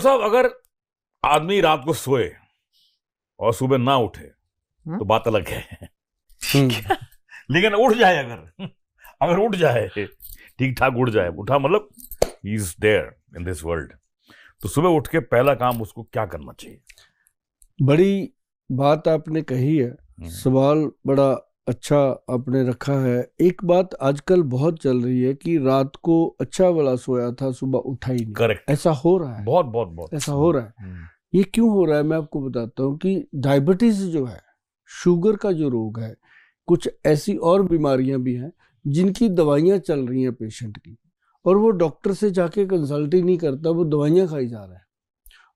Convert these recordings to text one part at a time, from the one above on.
साहब, अगर आदमी रात को सोए और सुबह ना उठे तो बात अलग है। लेकिन उठ जाए, अगर उठ जाए, ठीक ठाक उठ जाए, उठा मतलब ही is there in this world, तो सुबह उठ के पहला काम उसको क्या करना चाहिए? बड़ी बात आपने कही है, सवाल बड़ा अच्छा आपने रखा है। एक बात आजकल बहुत चल रही है कि रात को अच्छा वाला सोया था, सुबह उठा ही नहीं। करेक्ट। ऐसा हो रहा है, बहुत बहुत बहुत ऐसा हो रहा है। ये क्यों हो रहा है मैं आपको बताता हूँ कि डायबिटीज जो है, शुगर का जो रोग है, कुछ ऐसी और बीमारियां भी हैं जिनकी दवाइयां चल रही हैं पेशेंट की, और वो डॉक्टर से जाके कंसल्ट ही नहीं करता, वो दवाइयां खाई जा रहा है।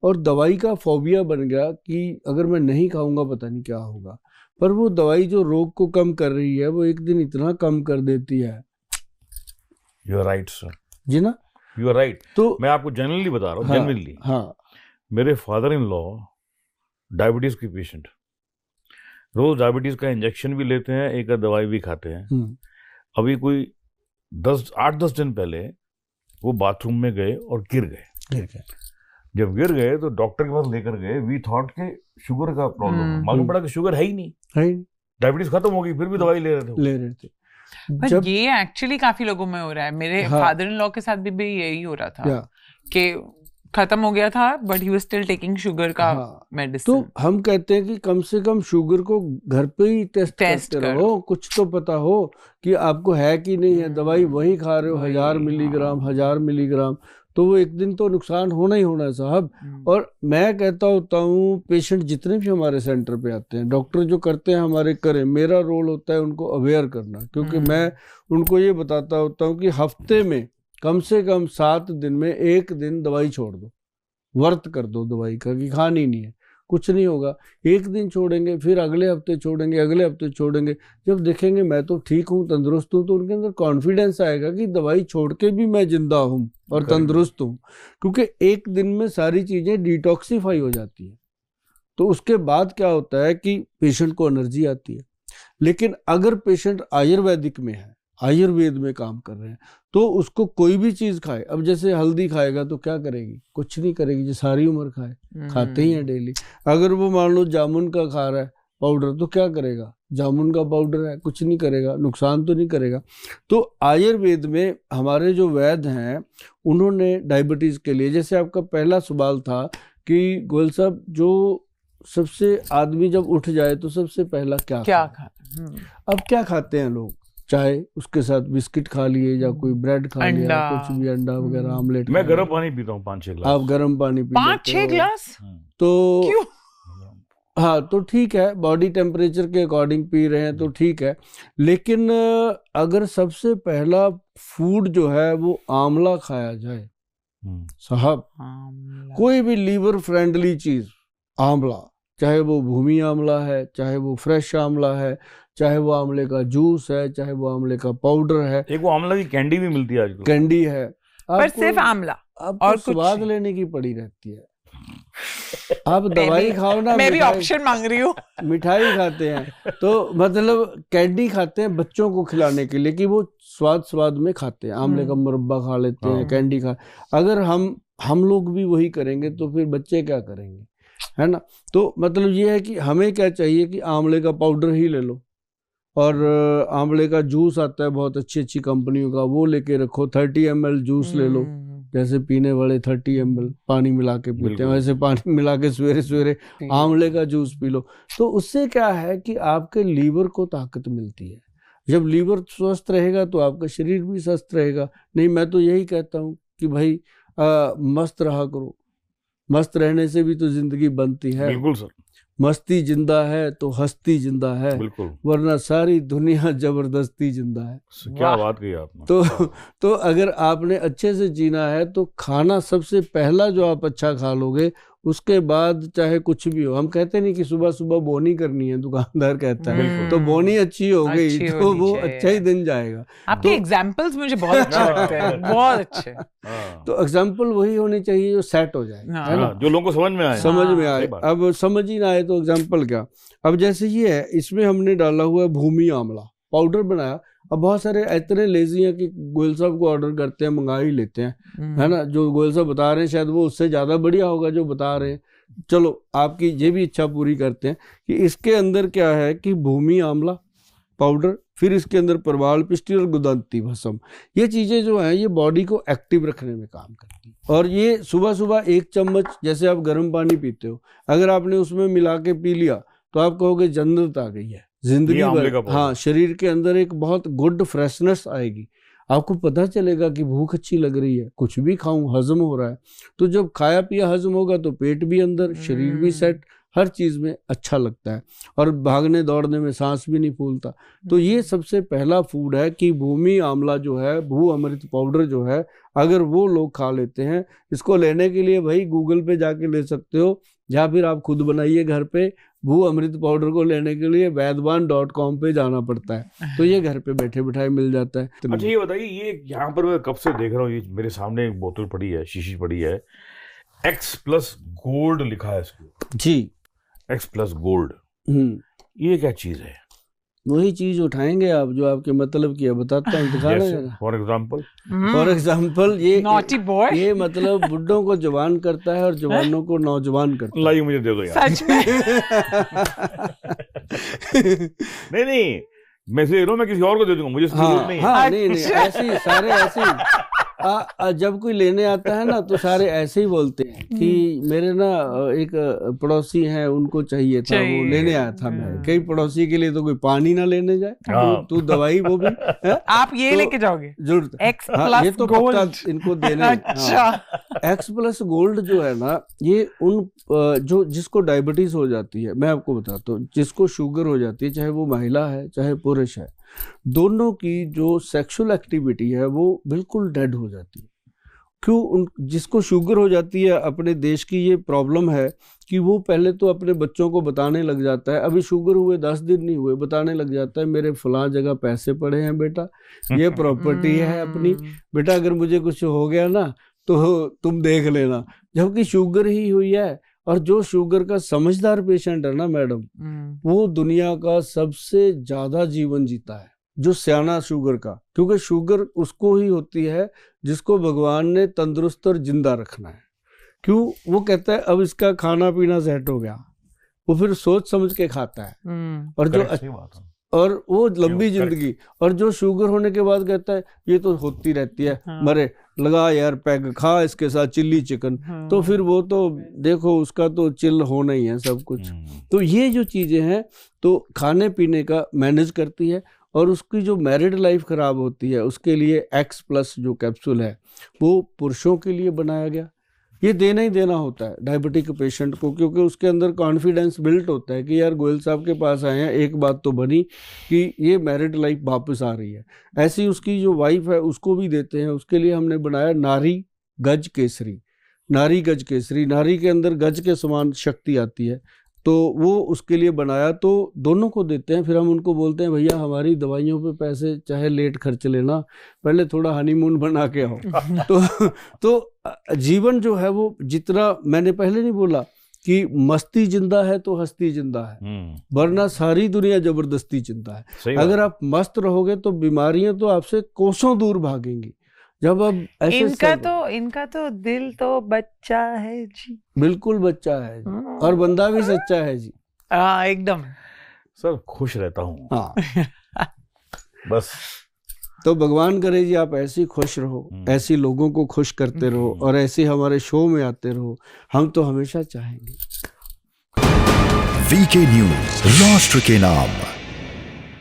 और दवाई का फोबिया बन गया कि अगर मैं नहीं खाऊंगा पता नहीं क्या होगा। पर वो दवाई जो रोग को कम कर रही है, वो एक दिन इतना कम कर देती है। यू आर राइट सर जी ना, यू आर राइट। तो मैं आपको जनरली बता रहा हूँ, जनरली। हाँ, मेरे फादर इन लॉ डायबिटीज के पेशेंट, रोज डायबिटीज का इंजेक्शन भी लेते हैं, एक दवाई भी खाते हैं। अभी कोई 8-10 दिन पहले वो बाथरूम में गए और गिर गए। जब गिर गए तो डॉक्टर के पास लेकर गए, वी थॉट के शुगर का प्रॉब्लम, मालूम पड़ा कि शुगर है ही नहीं, डायबिटीज खत्म हो गई, फिर भी दवाई ले रहे थे। पर ये एक्चुअली काफी लोगों में हो रहा है। मेरे फादर इन लॉ के साथ भी यही हो रहा था कि खत्म हो गया था, but he was still taking sugar का मेडिसिन। तो हम कहते हैं कि कम से कम शुगर को घर पे ही टेस्ट करते रहो, कुछ तो पता हो कि आपको है कि नहीं है। दवाई वही खा रहे हो 1000 मिलीग्राम, तो वो एक दिन तो नुकसान होना ही होना है साहब। और मैं कहता होता हूँ पेशेंट जितने भी हमारे सेंटर पे आते हैं, डॉक्टर जो करते हैं हमारे करें, मेरा रोल होता है उनको अवेयर करना, क्योंकि मैं उनको ये बताता होता हूँ कि हफ्ते में कम से कम 7 दिन में 1 दिन दवाई छोड़ दो, व्रत कर दो दवाई का कि खानी नहीं है, कुछ नहीं होगा। 1 दिन छोड़ेंगे, फिर अगले हफ्ते छोड़ेंगे, अगले हफ्ते छोड़ेंगे। जब देखेंगे मैं तो ठीक हूँ, तंदुरुस्त हूँ, तो उनके अंदर कॉन्फिडेंस आएगा कि दवाई छोड़ के भी मैं जिंदा हूँ और तंदुरुस्त हूँ, क्योंकि 1 दिन में सारी चीजें डिटॉक्सिफाई हो जाती है। तो उसके बाद क्या होता है कि पेशेंट को एनर्जी आती है। लेकिन अगर पेशेंट आयुर्वेदिक में है, आयुर्वेद में काम कर रहे हैं, तो उसको कोई भी चीज खाए, अब जैसे हल्दी खाएगा तो क्या करेगी? कुछ नहीं करेगी, जो सारी उम्र खाए, खाते ही हैं डेली। अगर वो मान लो जामुन का खा रहा है पाउडर, तो क्या करेगा? जामुन का पाउडर है, कुछ नहीं करेगा, नुकसान तो नहीं करेगा। तो आयुर्वेद में हमारे जो वैद्य हैं, उन्होंने डायबिटीज के लिए, जैसे आपका पहला सवाल था कि गोयल साहब, जो सबसे आदमी जब उठ जाए तो सबसे पहला क्या खाए? अब क्या खाते हैं लोग? चाहे उसके साथ बिस्किट खा लिए या कोई ब्रेड खा लिया, कुछ भी, अंडा वगैरह, आमलेट। मैं गर्म पानी पीता हूँ 5-6 गिलास। आप गर्म पानी पी 5-6 गिलास? तो क्यों? हाँ, तो ठीक है, बॉडी टेम्परेचर के अकॉर्डिंग पी रहे हैं तो ठीक है। लेकिन अगर सबसे पहला फूड जो है वो आंवला खाया जाए साहब, कोई भी लीवर फ्रेंडली चीज, आंवला, चाहे वो भूमि आंवला है, चाहे वो फ्रेश आंवला है, चाहे वो आंवले का जूस है, चाहे वो आंवले का पाउडर है, एक वो आंवला की कैंडी भी मिलती है आजकल, कैंडी है, पर सिर्फ आंवला, और स्वाद लेने की पड़ी रहती है। आप दवाई खाओ ना, मैं भी ऑप्शन मांग रही हूँ। मिठाई खाते हैं तो मतलब कैंडी खाते हैं बच्चों को खिलाने के लिए कि वो स्वाद में खाते हैं। आंवले का मुरब्बा खा लेते हैं, कैंडी खा। अगर हम लोग भी वही करेंगे तो फिर बच्चे क्या करेंगे, है ना? तो मतलब ये है कि हमें क्या चाहिए कि आंवले का पाउडर ही ले लो, और आंवले का जूस आता है बहुत अच्छी अच्छी कंपनियों का, वो लेके रखो। 30 ml जूस ले लो, जैसे पीने वाले 30 ml पानी मिला के पीते हैं, वैसे पानी मिला के सवेरे सवेरे आंवले का जूस पी लो। तो उससे क्या है कि आपके लीवर को ताकत मिलती है। जब लीवर स्वस्थ रहेगा तो आपका शरीर भी स्वस्थ रहेगा। नहीं, मैं तो यही कहता हूँ कि भाई मस्त रहा करो, मस्त रहने से भी तो जिंदगी बनती है। बिल्कुल सर, मस्ती जिंदा है तो हस्ती जिंदा है, बिल्कुल, वरना सारी दुनिया जबरदस्ती जिंदा है। क्या बात कही आपने। तो अगर आपने अच्छे से जीना है तो खाना सबसे पहला जो आप अच्छा खा लोगे, उसके बाद चाहे कुछ भी हो। हम कहते नहीं कि सुबह सुबह बोनी करनी है, दुकानदार कहता है, तो बोनी अच्छी हो गई तो वो अच्छा ही दिन जाएगा। आपके एग्जाम्पल्स मुझे बहुत अच्छे लगते हैं, बहुत अच्छे। तो एग्जाम्पल वही होनी चाहिए जो सेट हो जाए, है ना, जो लोगों को समझ में आए। अब समझ ही ना आए तो एग्जाम्पल क्या। अब जैसे ये है, इसमें हमने डाला हुआ है भूमि आंवला, पाउडर बनाया। अब बहुत सारे इतने लेजी हैं कि गोयल साहब को ऑर्डर करते हैं, मंगा ही लेते हैं, है ना। जो गोयल साहब बता रहे हैं शायद वो उससे ज्यादा बढ़िया होगा जो बता रहे हैं। चलो आपकी ये भी इच्छा पूरी करते हैं कि इसके अंदर क्या है कि भूमि आंवला पाउडर, फिर इसके अंदर परवाल पिष्टी और गुदंती भस्म, ये चीजें जो हैं ये बॉडी को एक्टिव रखने में काम करती है। और ये सुबह सुबह 1 चम्मच, जैसे आप गर्म पानी पीते हो, अगर आपने उसमें मिला के पी लिया तो आप कहोगे जन्नत आ गई है, जिंदगी भर, हाँ, शरीर के अंदर एक बहुत गुड फ्रेशनेस आएगी। आपको पता चलेगा कि भूख अच्छी लग रही है, कुछ भी खाऊं हजम हो रहा है। तो जब खाया पिया हजम होगा तो पेट भी अंदर, शरीर भी सेट, हर चीज में अच्छा लगता है और भागने दौड़ने में सांस भी नहीं फूलता। तो ये सबसे पहला फूड है कि भूमि आंवला जो है, भू अमृत पाउडर जो है, अगर वो लोग खा लेते हैं, इसको लेने के लिए भाई गूगल पे जाके ले सकते हो या फिर आप खुद बनाइए घर पे। भू अमृत पाउडर को लेने के लिए वैद्यवान.com पे जाना पड़ता है, तो ये घर पे बैठे बैठाए मिल जाता है। अच्छा ये बताइए, ये यहाँ पर मैं कब से देख रहा हूँ, ये मेरे सामने एक बोतल पड़ी है, शीशी पड़ी है, X+ गोल्ड लिखा है इसको जी, X+ गोल्ड, ये क्या चीज है? वही चीज उठाएंगे आप जो आपके मतलब की है, बताता हूँ, दिखा रहे हैं। फॉर एग्जाम्पल ये नॉटी बॉय, ये मतलब बुड्ढों को जवान करता है और जवानों को नौजवान करता है। लाइए मुझे दे दो यार। सच में? नहीं मैं से मैं किसी और को दे दूंगा, मुझे जरूरत नहीं है। हाँ, नहीं ऐसे सारे ऐसे जब कोई लेने आता है ना तो सारे ऐसे ही बोलते हैं कि मेरे ना एक पड़ोसी हैं, उनको चाहिए था, वो लेने आया था मैं। कई पड़ोसी के लिए तो कोई पानी ना लेने जाए, तू दवाई वो भी आप ये लेके जाओगे जरूर। X+ ये तो पक्का इनको देने। अच्छा, X+ गोल्ड जो है ना, ये उन जो जिसको डायबिटीज हो जाती है, मैं आपको बताता हूँ, जिसको शुगर हो जाती है, चाहे वो महिला है चाहे पुरुष है, दोनों की जो सेक्सुअल एक्टिविटी है वो बिल्कुल डेड हो जाती है। क्यों? जिसको शुगर हो जाती है, अपने देश की ये प्रॉब्लम है कि वो पहले तो अपने बच्चों को बताने लग जाता है, अभी शुगर हुए 10 दिन नहीं हुए बताने लग जाता है, मेरे फलां जगह पैसे पड़े हैं बेटा, ये प्रॉपर्टी है अपनी, बेटा अगर मुझे कुछ हो गया ना तो तुम देख लेना। जबकि शुगर ही हुई है। और जो शुगर का समझदार पेशेंट है ना मैडम, वो दुनिया का सबसे ज्यादा जीवन जीता है, जो सियाना शुगर का। क्योंकि शुगर उसको ही होती है जिसको भगवान ने तंदुरुस्त और जिंदा रखना है। क्यों? वो कहता है अब इसका खाना पीना सेट हो गया, वो फिर सोच समझ के खाता है। और जो और वो लंबी जिंदगी, और जो शुगर होने के बाद कहता है ये तो होती रहती है, मरे लगा यार पैग, खा इसके साथ चिल्ली चिकन, तो फिर वो तो देखो उसका तो चिल होना ही है सब कुछ। तो ये जो चीजें हैं तो खाने पीने का मैनेज करती है। और उसकी जो मैरिड लाइफ खराब होती है उसके लिए X+ जो कैप्सूल है वो पुरुषों के लिए बनाया गया। ये देना ही देना होता है डायबिटिक पेशेंट को, क्योंकि उसके अंदर कॉन्फिडेंस बिल्ट होता है कि यार गोयल साहब के पास आए हैं, एक बात तो बनी कि ये मैरिड लाइफ वापस आ रही है। ऐसी उसकी जो वाइफ है उसको भी देते हैं। उसके लिए हमने बनाया नारी गज केसरी। नारी गज केसरी, नारी के अंदर गज के समान शक्ति आती है, तो वो उसके लिए बनाया, तो दोनों को देते हैं। फिर हम उनको बोलते हैं भैया हमारी दवाइयों पे पैसे चाहे लेट खर्च लेना, पहले थोड़ा हनीमून बना के आओ। तो जीवन जो है वो जितना, मैंने पहले नहीं बोला कि मस्ती जिंदा है तो हस्ती जिंदा है, वरना सारी दुनिया जबरदस्ती जिंदा है। अगर आप मस्त रहोगे तो बीमारियां तो आपसे कोसों दूर भागेंगी। जब अब ऐसे इनका तो दिल तो बच्चा है जी, बिल्कुल बच्चा है जी, और बंदा भी सच्चा है जी। एकदम सर खुश रहता हूँ। हाँ बस तो भगवान करे जी आप ऐसे ही खुश रहो, ऐसे लोगों को खुश करते रहो और ऐसे हमारे शो में आते रहो, हम तो हमेशा चाहेंगे। वीके न्यूज, राष्ट्र के नाम।